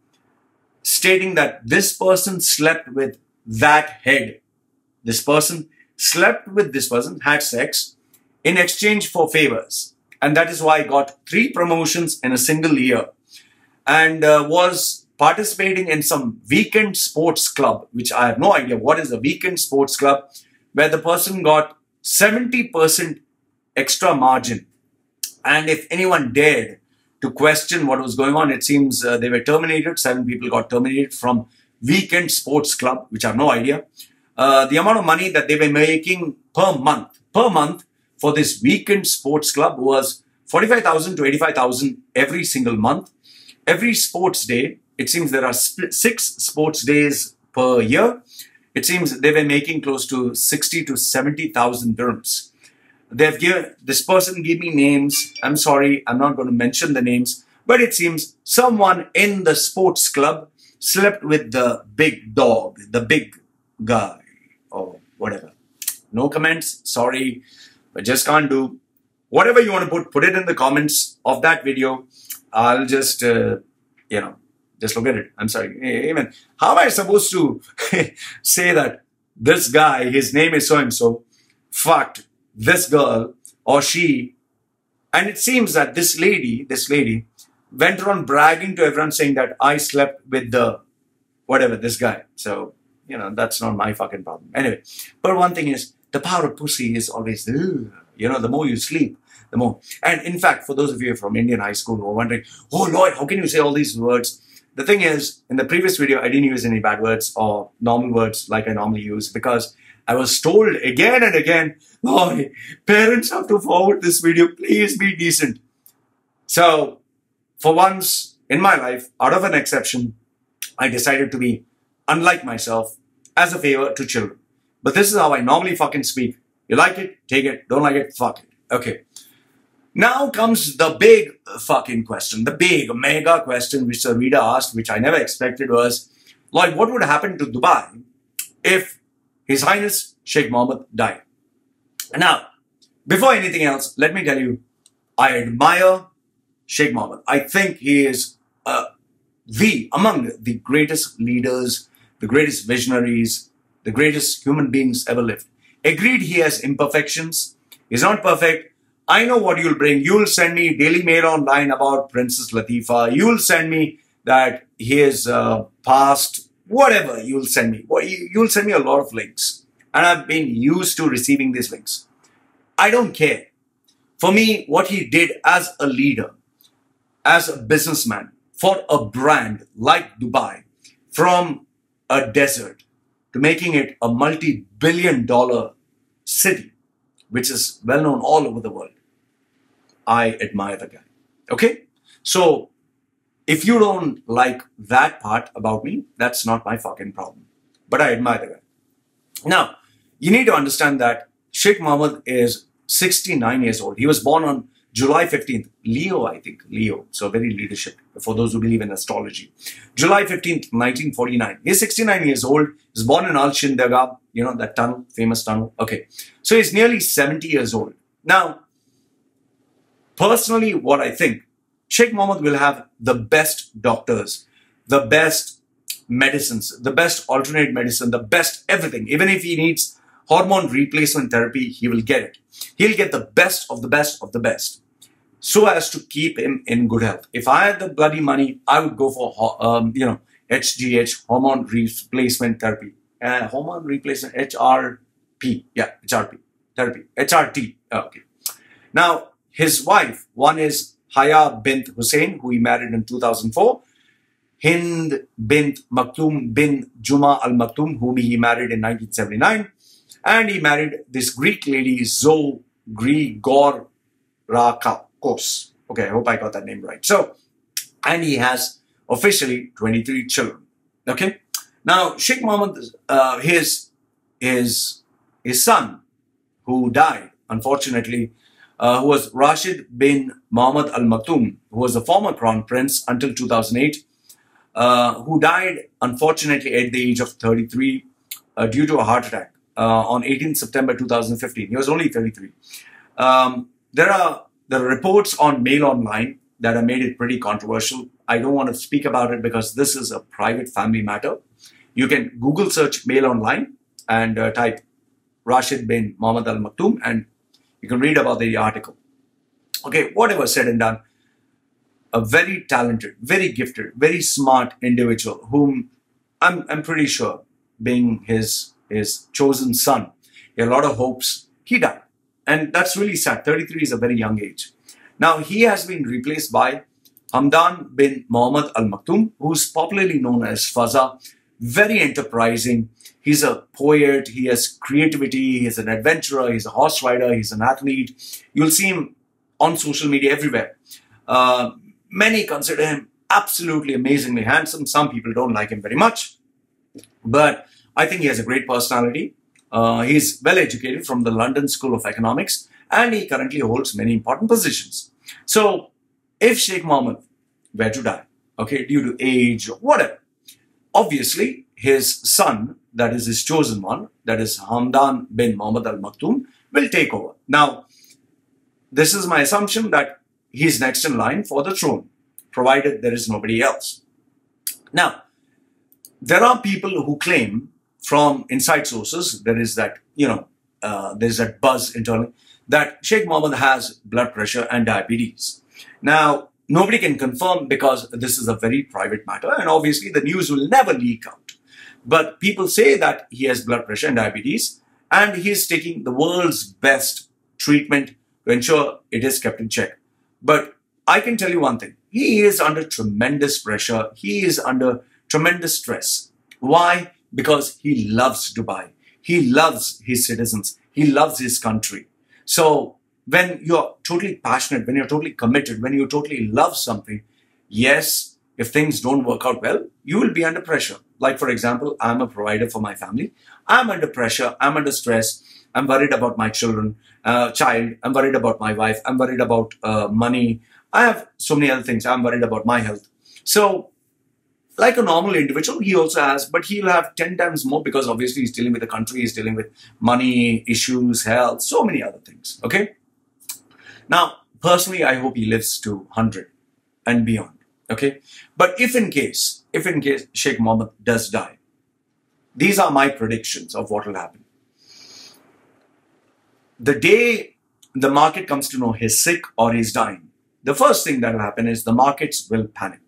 stating that this person slept with that head. This person slept with this person, had sex in exchange for favors. And that is why I got 3 promotions in a single year and was participating in some weekend sports club, which I have no idea what is a weekend sports club, where the person got 70% extra margin. And if anyone dared to question what was going on, it seems they were terminated. 7 people got terminated from weekend sports club, which I have no idea. the amount of money that they were making per month for this weekend sports club was 45,000 to 85,000 every single month. Every sports day, it seems there are 6 sports days per year. It seems they were making close to 60 to 70,000 dirhams. They've given, this person gave me names. I'm sorry, I'm not going to mention the names, but it seems someone in the sports club slept with the big dog, the big guy, or whatever. No comments, sorry, but just can't do. Whatever you want to put it in the comments of that video. I'll just, just look at it. I'm sorry. Even how am I supposed to say that this guy, his name is so-and-so, fucked this girl or she, and it seems that this lady went around bragging to everyone saying that I slept with the, whatever, this guy. So, that's not my fucking problem. Anyway, but one thing is, the power of pussy is always, the more you sleep, the more. And in fact, for those of you from Indian high school who are wondering, oh Lloyd, how can you say all these words? The thing is, in the previous video, I didn't use any bad words or normal words like I normally use because I was told again and again, Lloyd, parents have to forward this video, please be decent. So, for once in my life, out of an exception, I decided to be unlike myself as a favor to children. But this is how I normally fucking speak. You like it, take it. Don't like it, fuck it. Okay. Now comes the big fucking question, the big mega question which the reader asked, which I never expected was, Lloyd, what would happen to Dubai if His Highness Sheikh Mohammed died? Now, before anything else, let me tell you, I admire Sheikh Mohammed. I think he is among the greatest leaders, the greatest visionaries, the greatest human beings ever lived. Agreed, he has imperfections. He's not perfect. I know what you'll bring. You'll send me Daily Mail online about Princess Latifa. You'll send me that his past, whatever you'll send me. You'll send me a lot of links. And I've been used to receiving these links. I don't care. For me, what he did as a leader, as a businessman, for a brand like Dubai, from a desert to making it a multi-billion-dollar city, which is well known all over the world. I admire the guy. Okay? So, if you don't like that part about me, that's not my fucking problem. But I admire the guy. Now, you need to understand that Sheikh Mohammed is 69 years old. He was born on July 15th. Leo, I think. Leo. So, very leadership for those who believe in astrology. July 15th, 1949. He's 69 years old. He's born in Al-Shindaga. You know, that tunnel, famous tunnel. Okay. So, he's nearly 70 years old. Now, personally, what I think, Sheikh Mohammed will have the best doctors, the best medicines, the best alternate medicine, the best everything. Even if he needs hormone replacement therapy, he will get it. He'll get the best of the best of the best, so as to keep him in good health. If I had the bloody money, I would go for, HGH, hormone replacement therapy. Hormone replacement, HRP. Yeah, HRP. Therapy. HRT. Okay. Now, his wife, one is Haya bint Hussein, who he married in 2004. Hind bint Maktoum bin Juma al Maktoum, whom he married in 1979. And he married this Greek lady, Zoe Grigorakos. Okay, I hope I got that name right. So, and he has officially 23 children. Okay. Now, Sheikh Mohammed, his son, who died, unfortunately, who was Rashid bin Mohammed Al Maktoum, who was the former crown prince until 2008, who died, unfortunately, at the age of 33 due to a heart attack on 18th September 2015. He was only 33. There are reports on Mail Online that have made it pretty controversial. I don't want to speak about it because this is a private family matter. You can Google search Mail Online and type Rashid bin Mohammed Al Maktoum and you can read about the article. Okay, whatever said and done, a very talented, very gifted, very smart individual whom I'm pretty sure, being his chosen son, he had a lot of hopes. He died. And that's really sad. 33 is a very young age. Now, he has been replaced by Hamdan bin Mohammed Al Maktoum, who's popularly known as Faza. very enterprising. He's a poet, he has creativity, he's an adventurer, he's a horse rider, he's an athlete. You'll see him on social media everywhere. Many consider him absolutely amazingly handsome. Some people don't like him very much. But I think he has a great personality. He's well educated from the London School of Economics, and he currently holds many important positions. So if Sheikh Mohammed were to die, okay, due to age or whatever, obviously his son, that is his chosen one, that is Hamdan bin Mohammed Al Maktoum, will take over. Now, this is my assumption that he's next in line for the throne, provided there is nobody else. Now, there are people who claim from inside sources, there is that, there's that buzz internally, that Sheikh Mohammed has blood pressure and diabetes. Now, nobody can confirm because this is a very private matter, and obviously the news will never leak out. But people say that he has blood pressure and diabetes, and he is taking the world's best treatment to ensure it is kept in check. But I can tell you one thing, he is under tremendous pressure. He is under tremendous stress. Why? Because he loves Dubai. He loves his citizens. He loves his country. So when you're totally passionate, when you're totally committed, when you totally love something, yes, if things don't work out well, you will be under pressure. Like, for example, I'm a provider for my family. I'm under pressure. I'm under stress. I'm worried about my child. I'm worried about my wife. I'm worried about money. I have so many other things. I'm worried about my health. So, like a normal individual, he also has, but he'll have 10 times more because obviously he's dealing with the country, he's dealing with money, issues, health, so many other things, okay? Now, personally, I hope he lives to 100 and beyond, okay? But if in case Sheikh Mohammed does die, these are my predictions of what will happen. The day the market comes to know he's sick or he's dying, the first thing that will happen is the markets will panic.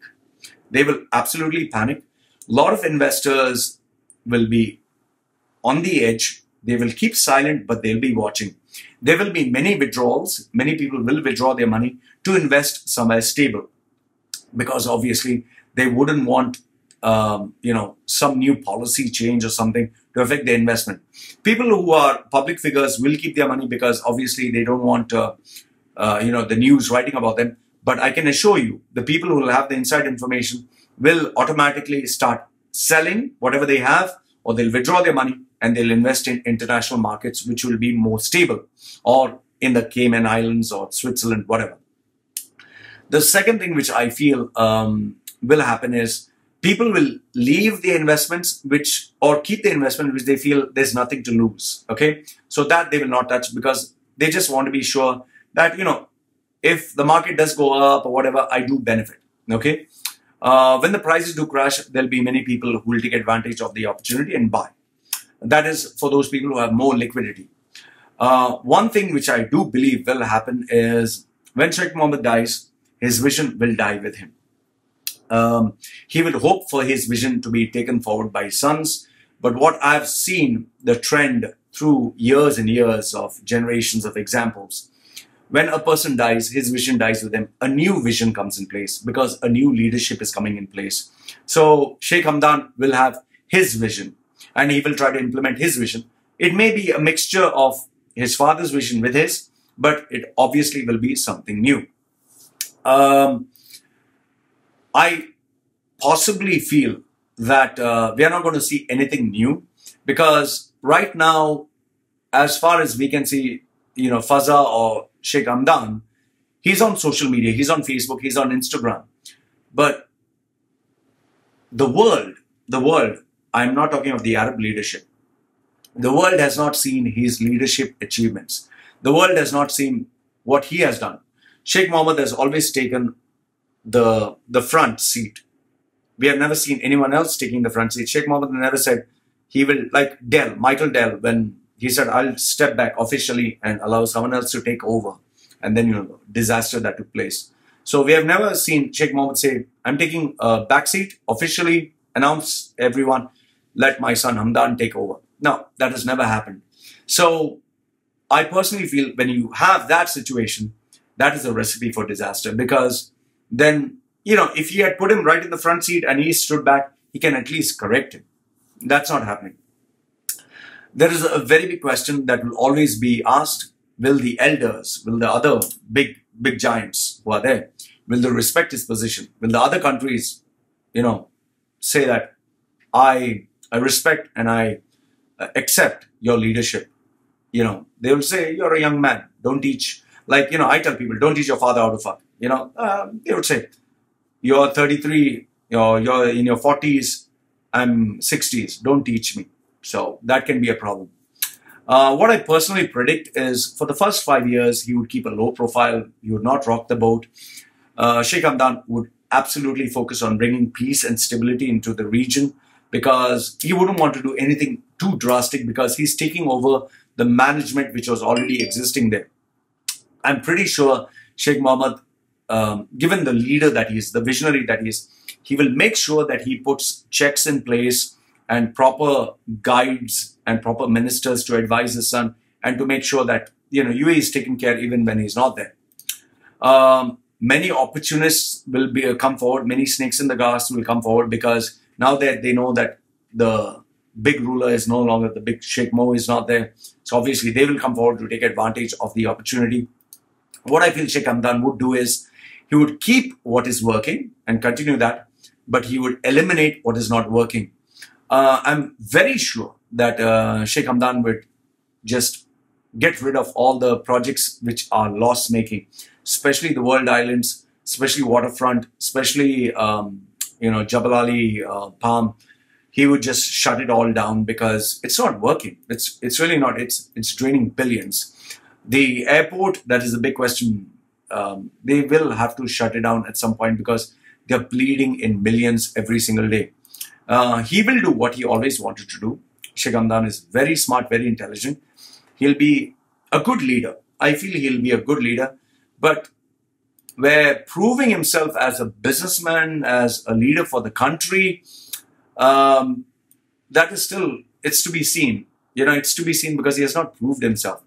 They will absolutely panic. A lot of investors will be on the edge. They will keep silent, but they'll be watching. There will be many withdrawals. Many people will withdraw their money to invest somewhere stable, because obviously they wouldn't want, some new policy change or something to affect their investment. People who are public figures will keep their money because obviously they don't want, the news writing about them. But I can assure you, the people who will have the inside information will automatically start selling whatever they have, or they'll withdraw their money and they'll invest in international markets, which will be more stable, or in the Cayman Islands or Switzerland, whatever. The second thing which I feel will happen is people will leave the investments or keep the investment which they feel there's nothing to lose. Okay, so that they will not touch because they just want to be sure that, if the market does go up or whatever, I do benefit, okay? When the prices do crash, there'll be many people who will take advantage of the opportunity and buy. That is for those people who have more liquidity. One thing which I do believe will happen is when Sheikh Mohammed dies, his vision will die with him. He will hope for his vision to be taken forward by his sons. But what I've seen, the trend through years and years of generations of examples, when a person dies, his vision dies with him. A new vision comes in place because a new leadership is coming in place. So Sheikh Hamdan will have his vision and he will try to implement his vision. It may be a mixture of his father's vision with his, but it obviously will be something new. I possibly feel that we are not going to see anything new because right now, as far as we can see, Faza or Sheikh Hamdan, he's on social media, he's on Facebook, he's on Instagram. But the world, I'm not talking of the Arab leadership. The world has not seen his leadership achievements. The world has not seen what he has done. Sheikh Mohammed has always taken the front seat. We have never seen anyone else taking the front seat. Sheikh Mohammed never said he will, like Michael Dell, when he said, I'll step back officially and allow someone else to take over. And then, disaster that took place. So we have never seen Sheikh Mohammed say, I'm taking a back seat, officially announce everyone, let my son Hamdan take over. No, that has never happened. So I personally feel when you have that situation, that is a recipe for disaster because then, if he had put him right in the front seat and he stood back, he can at least correct him. That's not happening. There is a very big question that will always be asked. Will the elders, will the other big giants who are there, will they respect his position? Will the other countries, say that I respect and I accept your leadership? They will say, you're a young man, don't teach. Like, I tell people, don't teach your father how to fuck. They would say, you're 33, you're in your 40s, I'm 60s, don't teach me. So that can be a problem. What I personally predict is for the first 5 years, he would keep a low profile. He would not rock the boat. Sheikh Hamdan would absolutely focus on bringing peace and stability into the region because he wouldn't want to do anything too drastic because he's taking over the management which was already existing there. I'm pretty sure Sheikh Mohammed, given the leader that he is, the visionary that he is, he will make sure that he puts checks in place and proper guides and proper ministers to advise his son and to make sure that, UAE is taken care even when he's not there. Many opportunists will come forward. Many snakes in the grass will come forward because now that they know that the big ruler is no longer, the big Sheikh Mo is not there. So obviously they will come forward to take advantage of the opportunity. What I feel Sheikh Hamdan would do is he would keep what is working and continue that, but he would eliminate what is not working. I'm very sure that Sheikh Hamdan would just get rid of all the projects which are loss-making, especially the World Islands, especially waterfront, especially Jabal Ali, Palm. He would just shut it all down because it's not working. It's really not. It's draining billions. The airport, that is the big question. They will have to shut it down at some point because they're bleeding in millions every single day. He will do what he always wanted to do. Sheikh Hamdan is very smart, very intelligent. He'll be a good leader. I feel he'll be a good leader. But where proving himself as a businessman, as a leader for the country, that is still, it's to be seen. It's to be seen because he has not proved himself.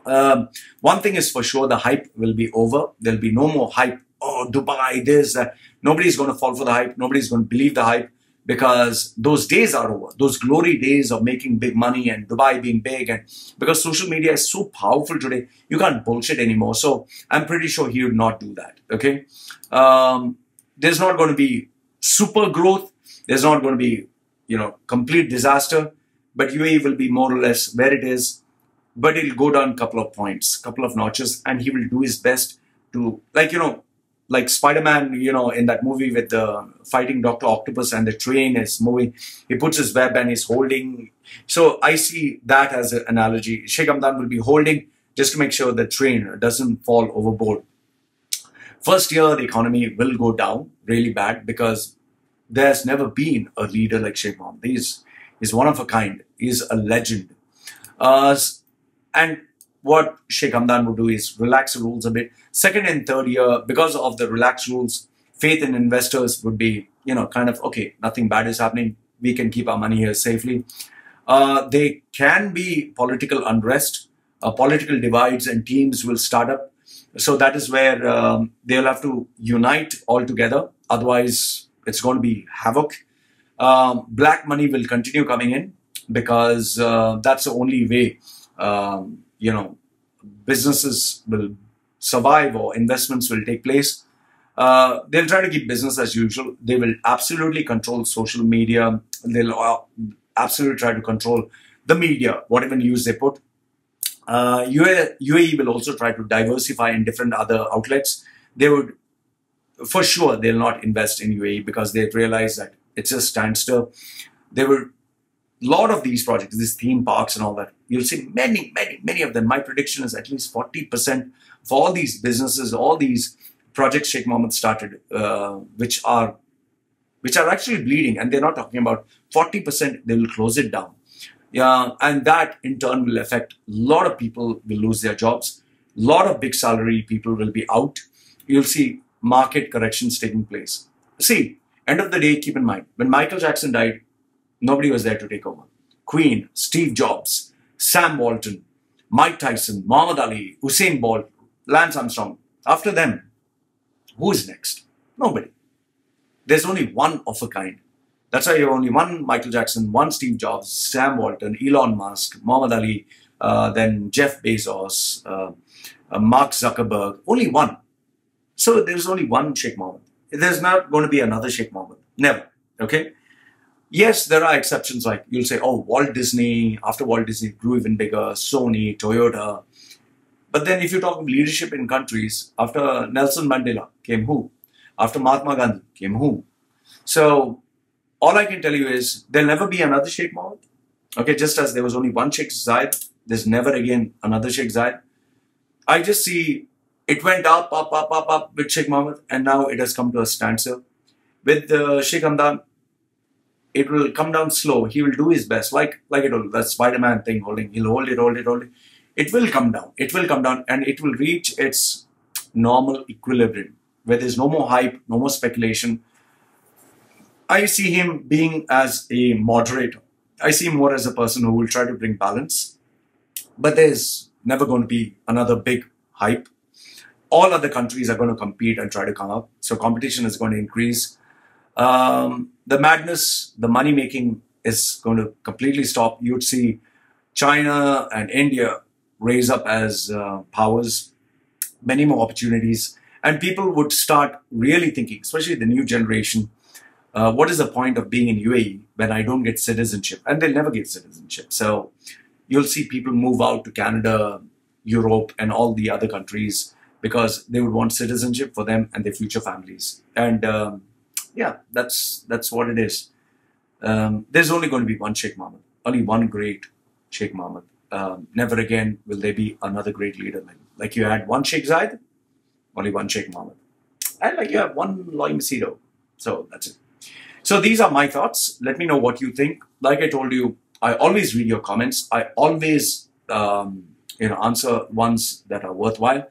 One thing is for sure, the hype will be over. There'll be no more hype. Oh, Dubai, this, that. Nobody's going to fall for the hype. Nobody's going to believe the hype because those days are over. Those glory days of making big money and Dubai being big. And because social media is so powerful today, you can't bullshit anymore. So I'm pretty sure he would not do that. Okay. There's not going to be super growth. There's not going to be, complete disaster. But UAE will be more or less where it is. But it'll go down a couple of points, couple of notches, and he will do his best to, like Spider-Man, in that movie with the fighting Dr. Octopus and the train is moving. He puts his web and he's holding. So I see that as an analogy. Sheikh Hamdan will be holding just to make sure the train doesn't fall overboard. First year, the economy will go down really bad because there's never been a leader like Sheikh Mohammed. He's one of a kind. He's a legend. And what Sheikh Hamdan would do is relax the rules a bit. Second and third year, because of the relaxed rules, faith in investors would be, kind of, okay, nothing bad is happening. We can keep our money here safely. There can be political unrest. Political divides and teams will start up. So that is where they'll have to unite all together. Otherwise, it's going to be havoc. Black money will continue coming in because that's the only way businesses will survive or investments will take place. They'll try to keep business as usual. They will absolutely control social media. They'll absolutely try to control the media, whatever news they put. UAE will also try to diversify in different other outlets. They would, for sure, they'll not invest in UAE because they realize that it's a standstill. They will. Lot of these projects, these theme parks and all that, you'll see many of them. My prediction is at least 40% for all these businesses, all these projects Sheikh Mohammed started, which are actually bleeding, and they're not talking about 40%. They will close it down, and that in turn will affect a lot of people. Will lose their jobs. A lot of big salary people will be out. You'll see market corrections taking place. See, end of the day, keep in mind when Michael Jackson died. Nobody was there to take over. Queen, Steve Jobs, Sam Walton, Mike Tyson, Muhammad Ali, Usain Bolt, Lance Armstrong. After them, who is next? Nobody. There's only one of a kind. That's why you have only one Michael Jackson, one Steve Jobs, Sam Walton, Elon Musk, Muhammad Ali, then Jeff Bezos, Mark Zuckerberg. Only one. So there's only one Sheikh Mohammed. There's not going to be another Sheikh Mohammed. Never. Okay? Yes, there are exceptions, like you'll say, oh, Walt Disney, after Walt Disney grew even bigger, Sony, Toyota. But then if you talk of leadership in countries, after Nelson Mandela came who? After Mahatma Gandhi came who? So all I can tell you is there'll never be another Sheikh Mohammed. Okay, just as there was only one Sheikh Zayed, there's never again another Sheikh Zayed. I just see it went up with Sheikh Mohammed, and now it has come to a standstill. With Sheikh Hamdan, it will come down slow. He will do his best, like it will, that Spider-Man thing holding. He'll hold it. It will come down. It will come down, and it will reach its normal equilibrium, where there's no more hype, no more speculation. I see him being as a moderator. I see him more as a person who will try to bring balance. But there's never going to be another big hype. All other countries are going to compete and try to come up. So competition is going to increase. The madness, the money making is going to completely stop. You'd see China and India raise up as powers, many more opportunities. And people would start really thinking, especially the new generation, what is the point of being in UAE when I don't get citizenship? And they'll never get citizenship. So you'll see people move out to Canada, Europe, and all the other countries because they would want citizenship for them and their future families. And yeah, that's what it is. There's only going to be one Sheikh Mohammed, only one great Sheikh Mohammed. Never again will there be another great leader. Like you had one Sheikh Zayed, only one Sheikh Mohammed. And like you have one Loy Machedo. So that's it. So these are my thoughts. Let me know what you think. Like I told you, I always read your comments. I always answer ones that are worthwhile.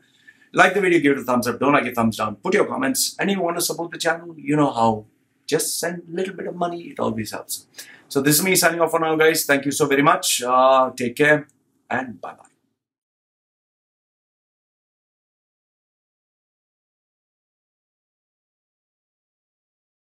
Like the video, give it a thumbs up. Don't like it, thumbs down. Put your comments. And you want to support the channel, you know how. Just send a little bit of money. It always helps. So this is me signing off for now, guys. Thank you so very much. Take care and bye-bye.